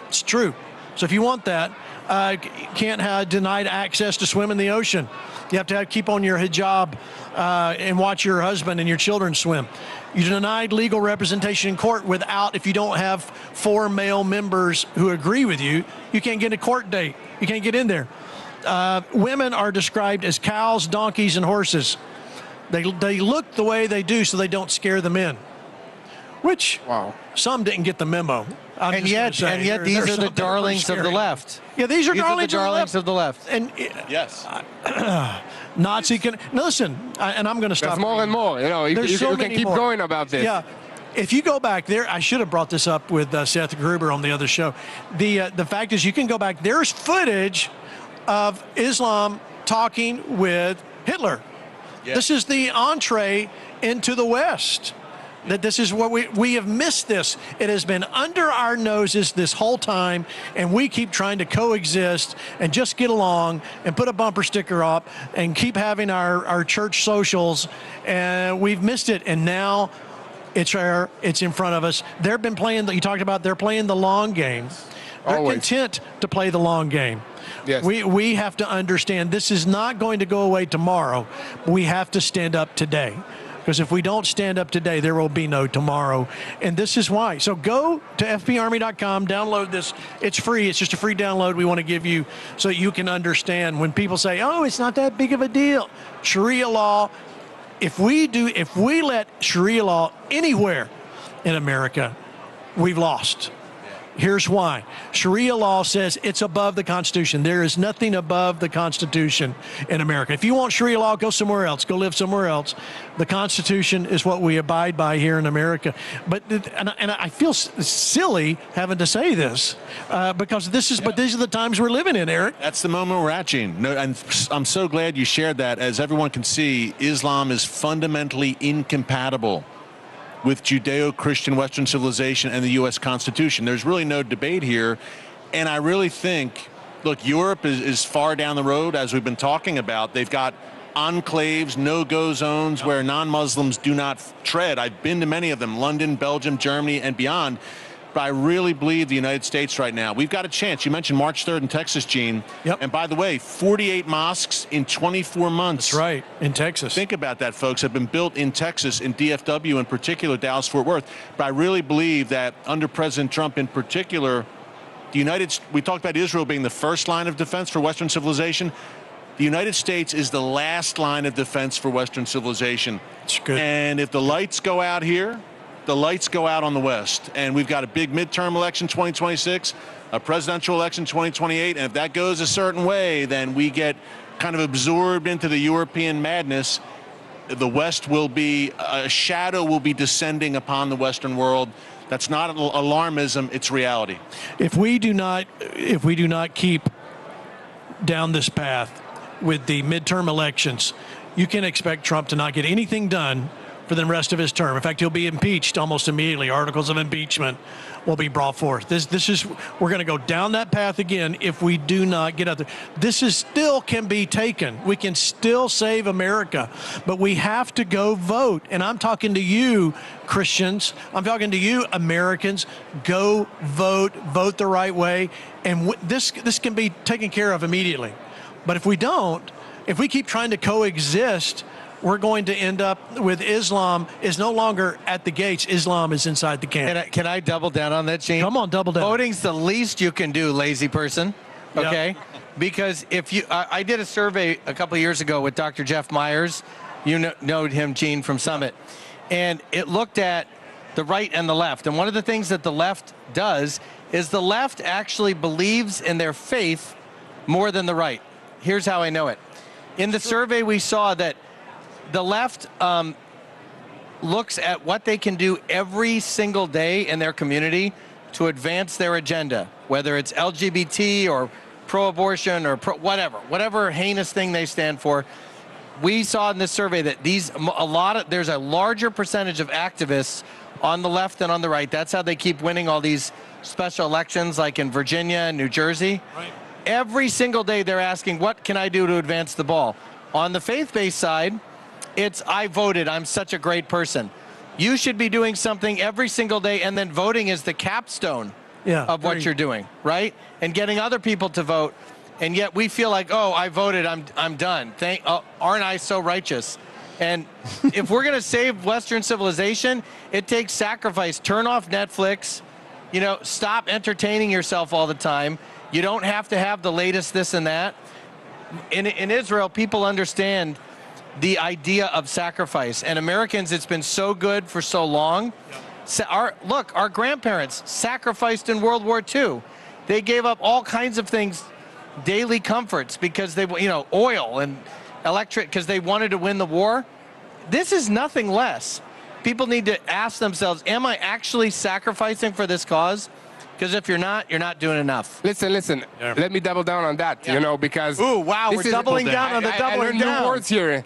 It's true. So if you want that, can't have denied access to swim in the ocean. You have to keep on your hijab and watch your husband and your children swim. You're denied legal representation in court if you don't have 4 male members who agree with you, you can't get a court date. You can't get in there. Women are described as cows, donkeys, and horses. They look the way they do so they don't scare the men, which some didn't get the memo. And yet these are the darlings of the left. Yeah, these are darlings of the left. And yes, Nazi can listen. And I'm going to stop. There's more and more. You know, you can keep going about this. Yeah. If you go back there, I should have brought this up with Seth Gruber on the other show. The fact is, you can go back. There's footage of Islam talking with Hitler. Yes. This is the entree into the West. That this is what we have missed this. It has been under our noses this whole time, and we keep trying to coexist and just get along and put a bumper sticker up and keep having our church socials, and we've missed it. And now it's in front of us. They've been playing, you talked about, they're playing the long game. They're content to play the long game. Yes. We have to understand this is not going to go away tomorrow. We have to stand up today. Because if we don't stand up today, there will be no tomorrow. And this is why. So go to fbarmy.com, download this. It's free. It's just a free download we want to give you so you can understand when people say, oh, it's not that big of a deal. Sharia law, if we let Sharia law anywhere in America, we've lost. Here's why. Sharia law says it's above the Constitution. There is nothing above the Constitution in America. If you want Sharia law, go somewhere else. Go live somewhere else. The Constitution is what we abide by here in America. But and I feel silly having to say this because but these are the times we're living in, Eric. That's the moment we're at, Gene. No, and I'm so glad you shared that. As everyone can see, Islam is fundamentally incompatible with Judeo-Christian Western civilization and the U.S. Constitution. There's really no debate here. And I really think, look, Europe is far down the road, as we've been talking about. They've got enclaves, no-go zones where non-Muslims do not tread. I've been to many of them, London, Belgium, Germany, and beyond. But I really believe the United States right now, we've got a chance. You mentioned March 3rd in Texas, Gene. Yep. And by the way, 48 mosques in 24 months. That's right, in Texas. Think about that, folks, have been built in Texas, in DFW in particular, Dallas-Fort Worth. But I really believe that under President Trump in particular, we talked about Israel being the first line of defense for Western civilization. The United States is the last line of defense for Western civilization. It's good. And if the lights go out here, the lights go out on the West. And we've got a big midterm election 2026, a presidential election 2028. And if that goes a certain way, then we get kind of absorbed into the European madness. The West a shadow will be descending upon the Western world. That's not alarmism, it's reality. If we do not keep down this path with the midterm elections, you can expect Trump to not get anything done for the rest of his term. In fact, he'll be impeached almost immediately. Articles of impeachment will be brought forth. We're going to go down that path again if we do not get out there. This still can be taken. We can still save America, but we have to go vote. And I'm talking to you, Christians. I'm talking to you, Americans. Go vote the right way. And this can be taken care of immediately. But if we don't, if we keep trying to coexist, we're going to end up with Islam is no longer at the gates. Islam is inside the camp. Can I double down on that, Gene? Come on, double down. Voting's the least you can do, lazy person. Okay? Yep. Because I did a survey a couple of years ago with Dr. Jeff Myers. You know him, Gene, from Summit. And it looked at the right and the left. And one of the things that the left does is the left actually believes in their faith more than the right. Here's how I know it. In the survey, we saw that the left looks at what they can do every single day in their community to advance their agenda, whether it's LGBT or pro-abortion or whatever heinous thing they stand for. We saw in this survey that there's a larger percentage of activists on the left and on the right. That's how they keep winning all these special elections, like in Virginia and New Jersey. Right. Every single day they're asking, what can I do to advance the ball? On the faith-based side, it's, I voted, I'm such a great person. You should be doing something every single day, and then voting is the capstone of what you're doing, right? And getting other people to vote. And yet we feel like, oh, I voted, I'm done. Aren't I so righteous? And if we're going to save Western civilization, it takes sacrifice. Turn off Netflix. You know, stop entertaining yourself all the time. You don't have to have the latest this and that. In Israel, people understand the idea of sacrifice. And Americans, it's been so good for so long. Our grandparents sacrificed in World War II. They gave up all kinds of things, daily comforts, because they, oil and electric, because they wanted to win the war. This is nothing less. People need to ask themselves, am I actually sacrificing for this cause? Because if you're not doing enough. Listen. Yeah. Let me double down on that, because... Ooh, wow, we're doubling down on the doubling down. I learned new words here.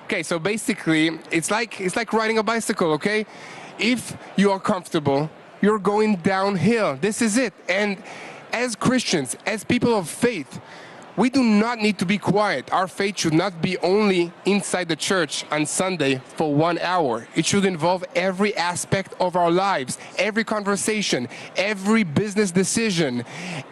Okay, so basically, it's like riding a bicycle, okay? If you are comfortable, you're going downhill. This is it. And as Christians, as people of faith, we do not need to be quiet. Our faith should not be only inside the church on Sunday for 1 hour. It should involve every aspect of our lives, every conversation, every business decision,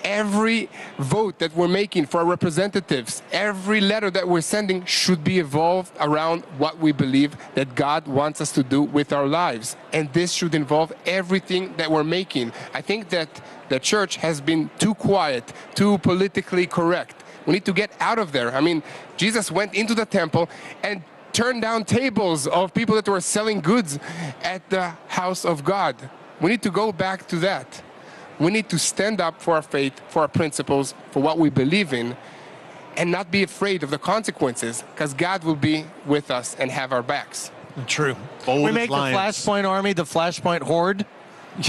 every vote that we're making for our representatives, every letter that we're sending should be evolved around what we believe that God wants us to do with our lives. And this should involve everything that we're making. I think that the church has been too quiet, too politically correct. We need to get out of there. I mean, Jesus went into the temple and turned down tables of people that were selling goods at the house of God. We need to go back to that. We need to stand up for our faith, for our principles, for what we believe in, and not be afraid of the consequences, because God will be with us and have our backs. True. We make the FlashPoint Army the FlashPoint Horde.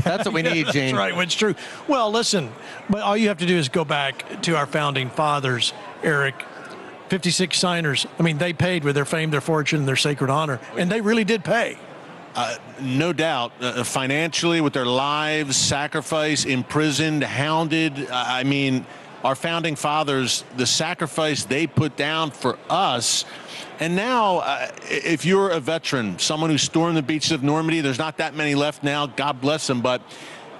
That's what we need, Gene. That's right, it's true. Well, listen, but all you have to do is go back to our founding fathers, Erick. 56 signers. I mean, they paid with their fame, their fortune, and their sacred honor, and they really did pay. No doubt, financially, with their lives, sacrifice, imprisoned, hounded. I mean, our founding fathers, the sacrifice they put down for us. And now, if you're a veteran, someone who stormed the beaches of Normandy, there's not that many left now, God bless them,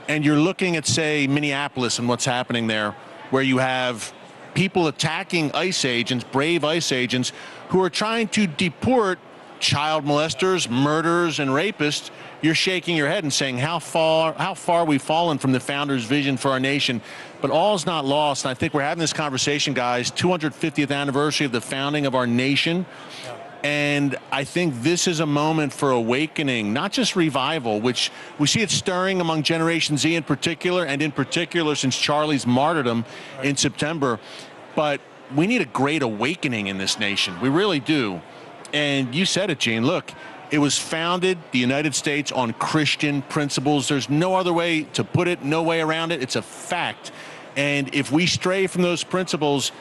and you're looking at, say, Minneapolis and what's happening there, where you have people attacking ICE agents, brave ICE agents, who are trying to deport child molesters, murderers, and rapists. You're shaking your head and saying how far we've fallen from the founders' vision for our nation. But all's not lost. And I think we're having this conversation, guys, 250th anniversary of the founding of our nation. And I think this is a moment for awakening, not just revival, which we see it stirring among Generation Z in particular, and in particular since Charlie's martyrdom in September. But we need a great awakening in this nation. We really do. And you said it, Gene. Look, it was founded, the United States, on Christian principles. There's no other way to put it, no way around it. It's a fact. And if we stray from those principles,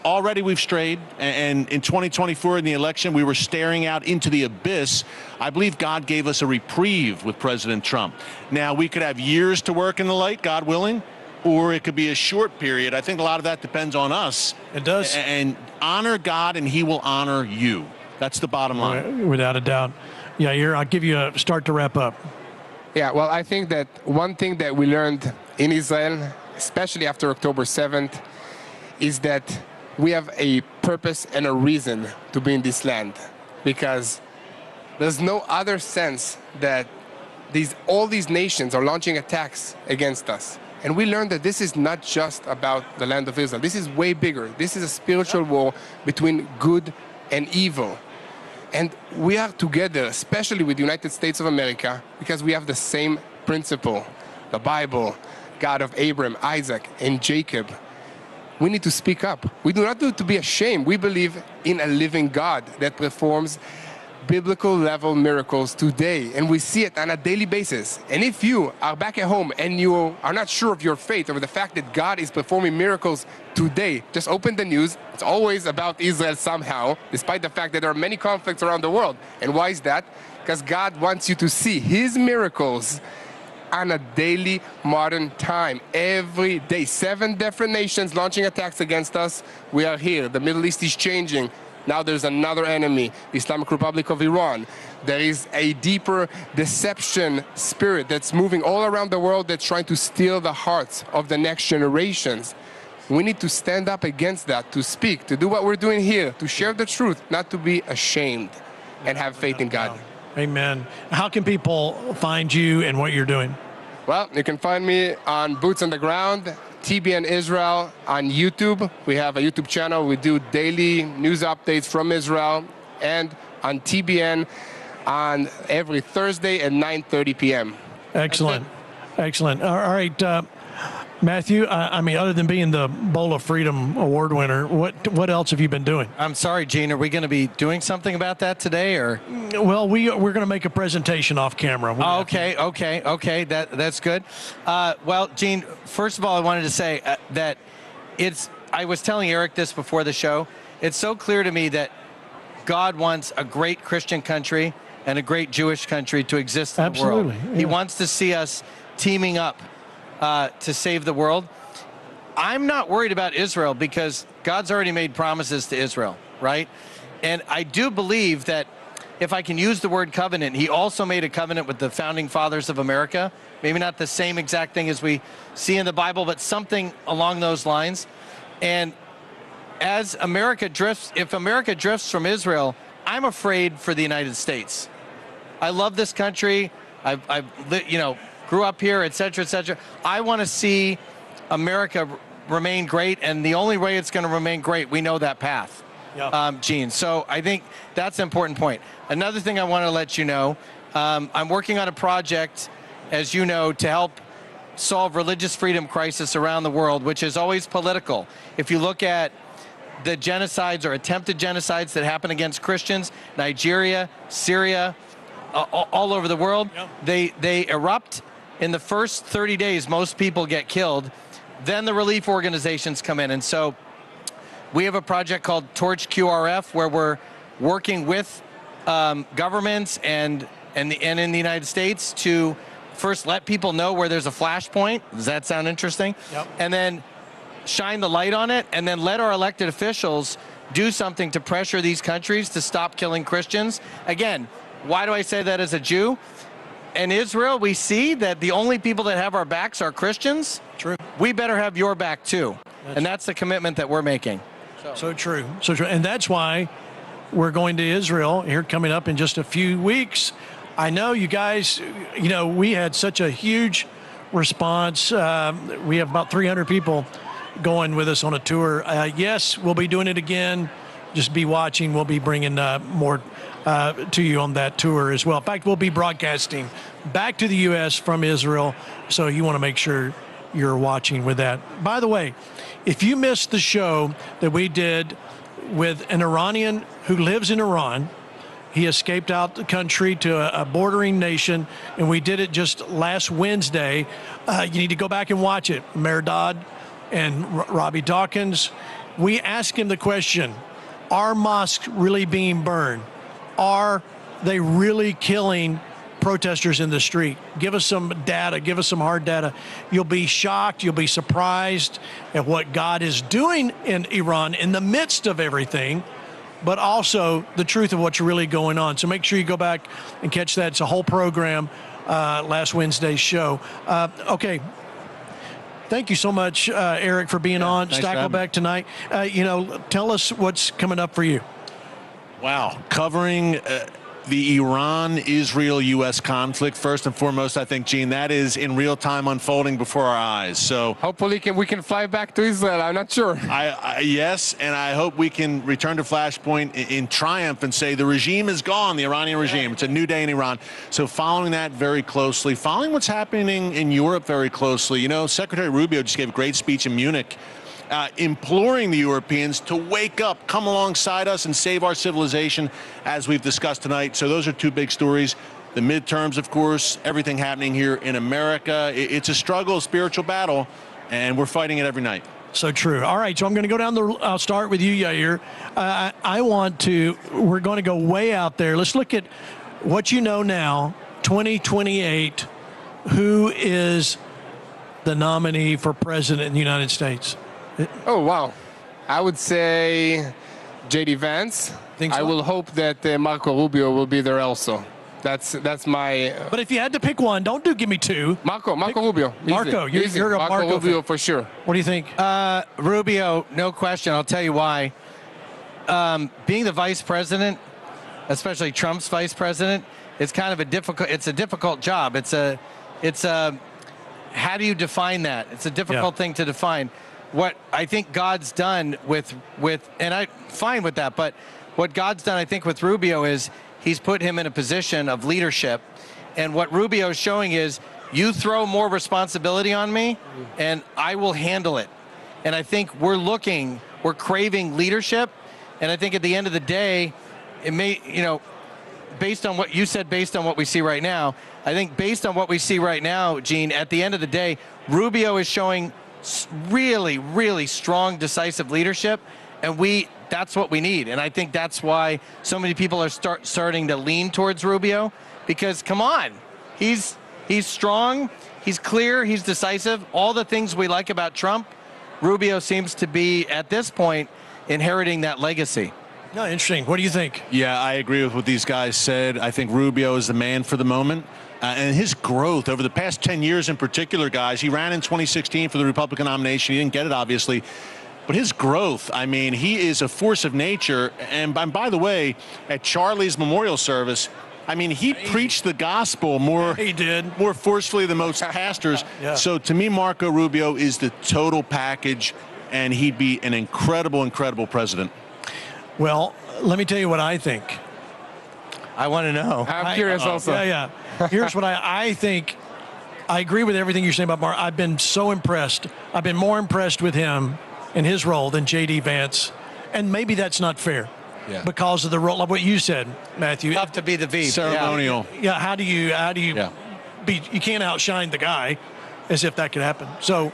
already we've strayed. And in 2024, in the election, we were staring out into the abyss. I believe God gave us a reprieve with President Trump. Now, we could have years to work in the light, God willing, or it could be a short period. I think a lot of that depends on us. It does. And honor God, and he will honor you. That's the bottom line. Without a doubt. Yair, I'll give you a start to wrap up. Yeah, well, I think that one thing that we learned in Israel, especially after October 7th, is that we have a purpose and a reason to be in this land. Because there's no other sense that all these nations are launching attacks against us. And we learned that this is not just about the land of Israel. This is way bigger. This is a spiritual war between good and evil. And we are together, especially with the United States of America, because we have the same principle, the Bible, God of Abraham, Isaac, and Jacob. We need to speak up. We do not need to be ashamed. We believe in a living God that performs biblical level miracles today, and we see it on a daily basis. And if you are back at home and you are not sure of your faith or the fact that God is performing miracles today, just open the news. It's always about Israel somehow, despite the fact that there are many conflicts around the world. And why is that? Because God wants you to see his miracles on a daily modern time, every day. 7 different nations launching attacks against us. We are here. The Middle East is changing. Now there's another enemy, the Islamic Republic of Iran. There is a deeper deception spirit that's moving all around the world that's trying to steal the hearts of the next generations. We need to stand up against that, to speak, to do what we're doing here, to share the truth, not to be ashamed, and have faith in God. Amen. How can people find you and what you're doing? Well, you can find me on Boots on the Ground, TBN Israel on YouTube. We have a YouTube channel. We do daily news updates from Israel, and on TBN on every Thursday at 9:30 p.m. Excellent. Excellent. All right, Matthew, I mean, other than being the Bowl of Freedom Award winner, what else have you been doing? I'm sorry, Gene. Are we going to be doing something about that today, or? Well, we're going to make a presentation off camera. Oh, okay. That's good. Well, Gene, first of all, I wanted to say that I was telling Eric this before the show. It's so clear to me that God wants a great Christian country and a great Jewish country to exist in the world. Yeah. He wants to see us teaming up to save the world. I'm not worried about Israel because God's already made promises to Israel, right? And I do believe that if I can use the word covenant, he also made a covenant with the founding fathers of America. Maybe not the same exact thing as we see in the Bible, but something along those lines. And as America drifts, if America drifts from Israel, I'm afraid for the United States. I love this country. I've grew up here, et cetera, et cetera. I want to see America remain great, and the only way it's going to remain great, we know that path, Gene. So I think that's an important point. Another thing I want to let you know, I'm working on a project, as you know, to help solve religious freedom crisis around the world, which is always political. If you look at the genocides or attempted genocides that happen against Christians, Nigeria, Syria, all over the world, they erupt. In the first 30 days, most people get killed. Then the relief organizations come in. And so we have a project called Torch QRF where we're working with governments and in the United States to first let people know where there's a flashpoint. Does that sound interesting? Yep. And then shine the light on it, and then let our elected officials do something to pressure these countries to stop killing Christians. Again, why do I say that as a Jew? In Israel, we see that the only people that have our backs are Christians. True. We better have your back too. And that's the commitment that we're making. So true. So true. And that's why we're going to Israel here coming up in just a few weeks. I know you guys, we had such a huge response. We have about 300 people going with us on a tour. Yes, we'll be doing it again. Just be watching. We'll be bringing more to you on that tour as well. In fact, we'll be broadcasting back to the U.S. from Israel, so you want to make sure you're watching with that. By the way, if you missed the show that we did with an Iranian who lives in Iran, he escaped out the country to a bordering nation, and we did it just last Wednesday. You need to go back and watch it. Mehrdad and Robbie Dawkins. We asked him the question, are mosques really being burned? Are they really killing protesters in the street? Give us some data. Give us some hard data. You'll be shocked. You'll be surprised at what God is doing in Iran in the midst of everything, but also the truth of what's really going on. So make sure you go back and catch that. It's a whole program, last Wednesday's show. Okay. Thank you so much, Erick, for being on Stakelbeck tonight. Tell us what's coming up for you. Wow. Covering the Iran-Israel-U.S. conflict, first and foremost, I think, Gene, that is in real time unfolding before our eyes. So hopefully we can fly back to Israel. I'm not sure. Yes, and I hope we can return to Flashpoint in triumph and say the regime is gone, the Iranian regime. It's a new day in Iran. So following that very closely, following what's happening in Europe very closely. Secretary Rubio just gave a great speech in Munich imploring the Europeans to wake up, come alongside us and save our civilization, as we've discussed tonight. So those are two big stories. The midterms, of course, everything happening here in America. It's a struggle, a spiritual battle, and we're fighting it every night. So true. All right, so I'm going to go down I'll start with you, Yair. We're going to go way out there. Let's look at what you know now, 2028. Who is the nominee for president in the United States? Oh, wow. I would say J.D. Vance. Think so? I will hope that Marco Rubio will be there also. That's my. But if you had to pick one, give me two. Marco Rubio. Marco, you're a Marco Rubio fan. for sure. What do you think? Rubio, no question. I'll tell you why. Being the vice president, especially Trump's vice president, is kind of a difficult job. It's a how do you define that? It's a difficult thing to define. What I think God's done with and I'm fine with that, but what God's done, I think, with Rubio is He's put him in a position of leadership. And what Rubio is showing is, you throw more responsibility on me, and I will handle it. And I think we're craving leadership. And I think at the end of the day, it may, based on what you said, based on what we see right now, I think based on what we see right now, Gene, at the end of the day, Rubio is showing really, really strong, decisive leadership. And that's what we need. And I think that's why so many people are starting to lean towards Rubio, because come on, he's strong, he's clear, he's decisive. All the things we like about Trump, Rubio seems to be, at this point, inheriting that legacy. No, interesting. What do you think? Yeah, I agree with what these guys said. I think Rubio is the man for the moment. And his growth over the past 10 years in particular, guys, he ran in 2016 for the Republican nomination. He didn't get it, obviously. But his growth, I mean, he is a force of nature. And by the way, at Charlie's memorial service, I mean, he preached the gospel more forcefully than most pastors. Yeah. So to me, Marco Rubio is the total package, and he'd be an incredible, incredible president. Well, let me tell you what I think. I want to know. I'm curious also. Yeah. Here's what I think. I agree with everything you're saying about Mark. I've been so impressed. I've been more impressed with him in his role than J.D. Vance. And maybe that's not fair because of the role of what you said, Matthew. Tough to be the V. Ceremonial. Yeah, how do you be, you can't outshine the guy as if that could happen. So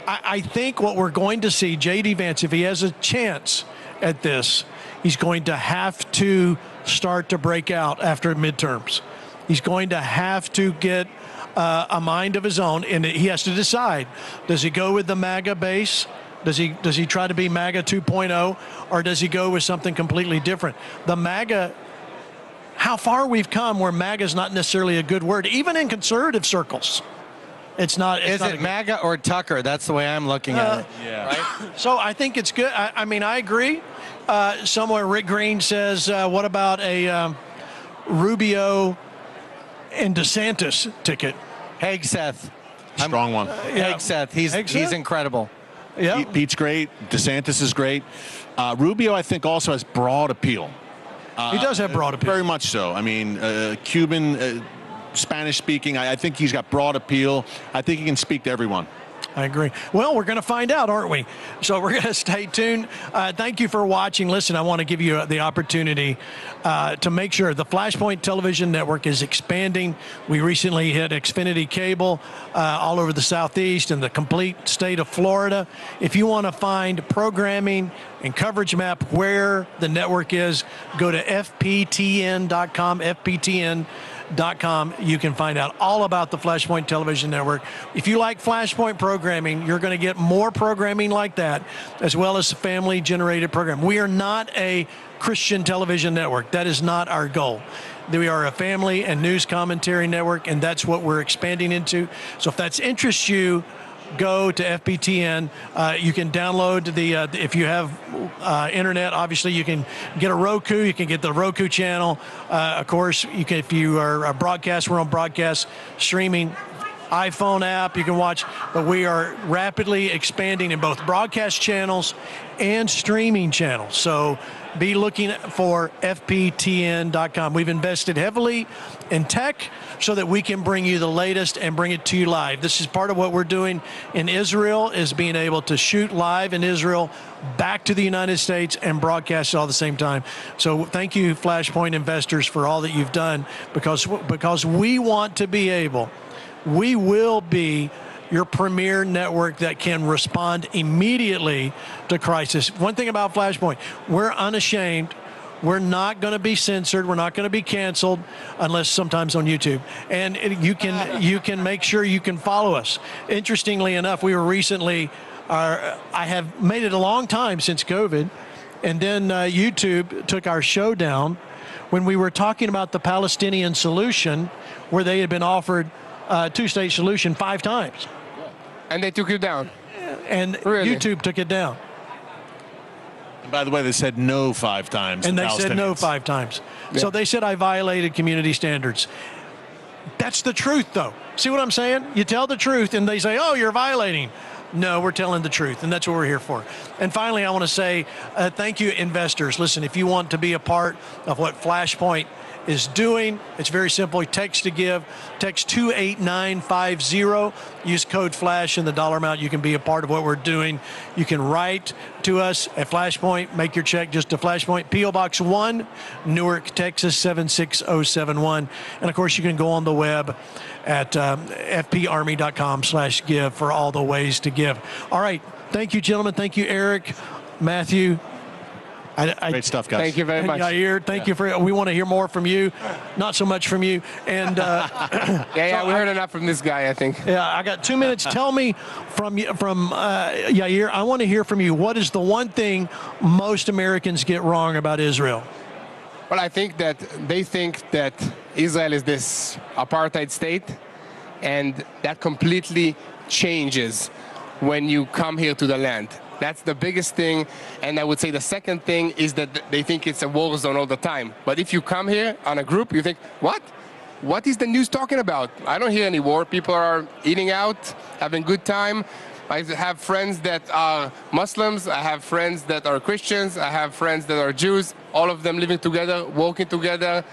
I think what we're going to see, J.D. Vance, if he has a chance at this, he's going to have to start to break out after midterms. He's going to have to get a mind of his own, and he has to decide, does he go with the MAGA base? Does he try to be MAGA 2.0, or does he go with something completely different? The MAGA, how far we've come where MAGA is not necessarily a good word, even in conservative circles. It's not. Is it MAGA or Tucker? That's the way I'm looking at it. Yeah. Right? So I think it's good. I mean, I agree. Somewhere Rick Green says, what about a Rubio and DeSantis ticket? Hegseth. Strong one. Hegseth. He's incredible. Yeah. Pete's great. DeSantis is great. Rubio, I think, also has broad appeal. He does have broad appeal. Very much so. I mean, Cuban, Spanish-speaking, I think he's got broad appeal. I think he can speak to everyone. I agree. Well, we're going to find out, aren't we? So we're going to stay tuned. Thank you for watching. Listen, I want to give you the opportunity to make sure the FlashPoint Television Network is expanding. We recently hit Xfinity Cable all over the Southeast and the complete state of Florida. If you want to find programming and coverage map where the network is, go to fptn.com, fptn.com. You can find out all about the FlashPoint Television Network. If you like FlashPoint programming, you're going to get more programming like that, as well as family-generated program. We are not a Christian television network. That is not our goal. We are a family and news commentary network, and that's what we're expanding into. So if that interests you, go to FPTN. You can download if you have internet, obviously you can get a Roku. You can get the Roku channel. Of course, if you are a broadcast, we're on broadcast streaming. iPhone app. You can watch, but we are rapidly expanding in both broadcast channels and streaming channels. So be looking for FPTN.com. We've invested heavily in tech so that we can bring you the latest and bring it to you live. This is part of what we're doing in Israel, is being able to shoot live in Israel back to the United States and broadcast it all at the same time. So thank you, FlashPoint investors, for all that you've done, because we want to be able, we will be your premier network that can respond immediately to crisis. One thing about FlashPoint, we're unashamed. We're not going to be censored. We're not going to be canceled, unless sometimes on YouTube. And you can make sure you can follow us. Interestingly enough, we were recently, I have made it a long time since COVID, and then YouTube took our show down when we were talking about the Palestinian solution, where they had been offered a two-state solution 5 times. And they took you down. And really? YouTube took it down. And by the way, they said no 5 times. And they said no 5 times. Yeah. So they said I violated community standards. That's the truth, though. See what I'm saying? You tell the truth, and they say, oh, you're violating. No, we're telling the truth, and that's what we're here for. And finally, I want to say thank you, investors. Listen, if you want to be a part of what FlashPoint is doing, it's very simple. Text to give, text 28950, use code FLASH and the dollar amount. You can be a part of what we're doing. You can write to us at FlashPoint, make your check just to FlashPoint, P.O. Box 1, Newark, Texas 76071. And of course, you can go on the web at fparmy.com/give for all the ways to give. All right. Thank you, gentlemen. Thank you, Eric, Matthew. Great stuff, guys. Thank you very much. Yair, thank you for. We want to hear more from you, not so much from you. And we heard enough from this guy, I think. Yeah, I got 2 minutes. Tell me from Yair. I want to hear from you. What is the one thing most Americans get wrong about Israel? Well, I think that they think that Israel is this apartheid state, and that completely changes when you come here to the land. That's the biggest thing. And I would say the second thing is that they think it's a war zone all the time. But if you come here on a group, you think, what? What is the news talking about? I don't hear any war. People are eating out, having a good time. I have friends that are Muslims. I have friends that are Christians. I have friends that are Jews. All of them living together, working together.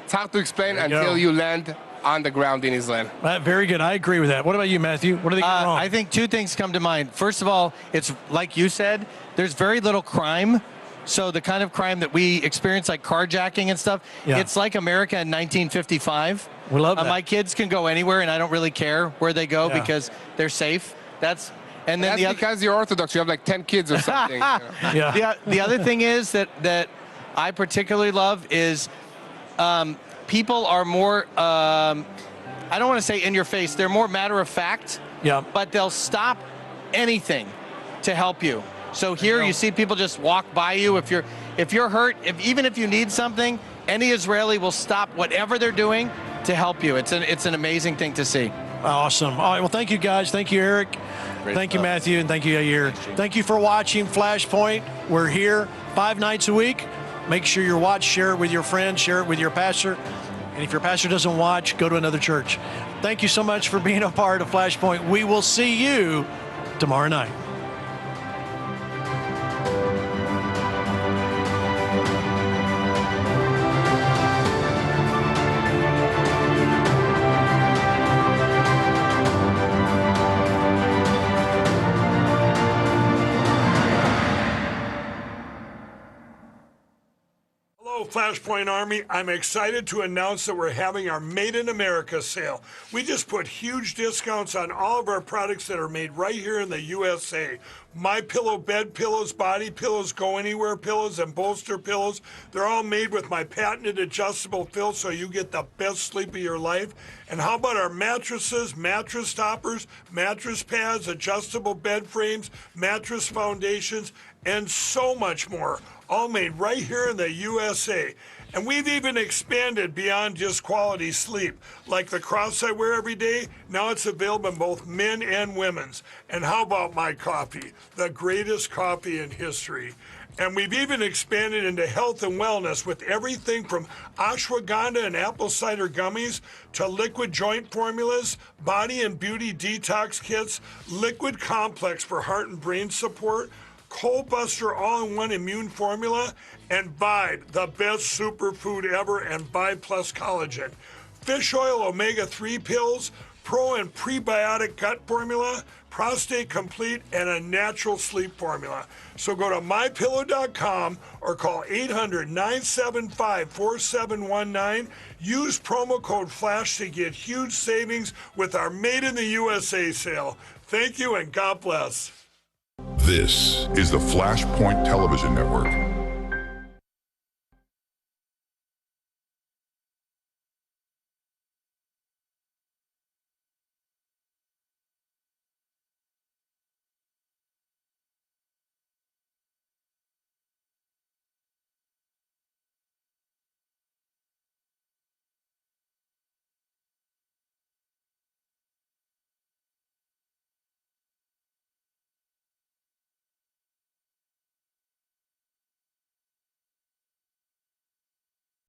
It's hard to explain until you land on the ground in Israel. Very good. I agree with that. What about you, Matthew? What are they getting wrong? I think 2 things come to mind. First of all, it's like you said, there's very little crime. So the kind of crime that we experience, like carjacking and stuff, it's like America in 1955. We love that. My kids can go anywhere, and I don't really care where they go because they're safe. That's because you're Orthodox. You have like 10 kids or something. The other thing is that I particularly love is people are more, I don't want to say in your face, they're more matter of fact, but they'll stop anything to help you. So here you see people just walk by you. If you're hurt, even if you need something, any Israeli will stop whatever they're doing to help you. It's an amazing thing to see. Awesome. All right, well, thank you, guys. Thank you, Eric. Thank you, Matthew, and thank you, Yair. Thank you for watching FlashPoint. We're here 5 nights a week. Make sure you watch, share it with your friends, share it with your pastor. And if your pastor doesn't watch, go to another church. Thank you so much for being a part of FlashPoint. We will see you tomorrow night. FlashPoint Army, I'm excited to announce that we're having our Made in America sale. We just put huge discounts on all of our products that are made right here in the USA. My Pillow bed pillows, body pillows, go anywhere pillows, and bolster pillows. They're all made with my patented adjustable fill so you get the best sleep of your life. And how about our mattresses, mattress toppers, mattress pads, adjustable bed frames, mattress foundations, and so much more. All made right here in the USA. And we've even expanded beyond just quality sleep. Like the cross I wear every day, now it's available in both men and women's. And how about my coffee? The greatest coffee in history. And we've even expanded into health and wellness with everything from ashwagandha and apple cider gummies to liquid joint formulas, body and beauty detox kits, liquid complex for heart and brain support, Cold Buster all-in-one immune formula, and Vibe, the best superfood ever, and Vibe Plus collagen. Fish oil omega-3 pills, pro and prebiotic gut formula, prostate complete, and a natural sleep formula. So go to mypillow.com or call 800-975-4719. Use promo code FLASH to get huge savings with our Made in the USA sale. Thank you and God bless. This is the FlashPoint Television Network.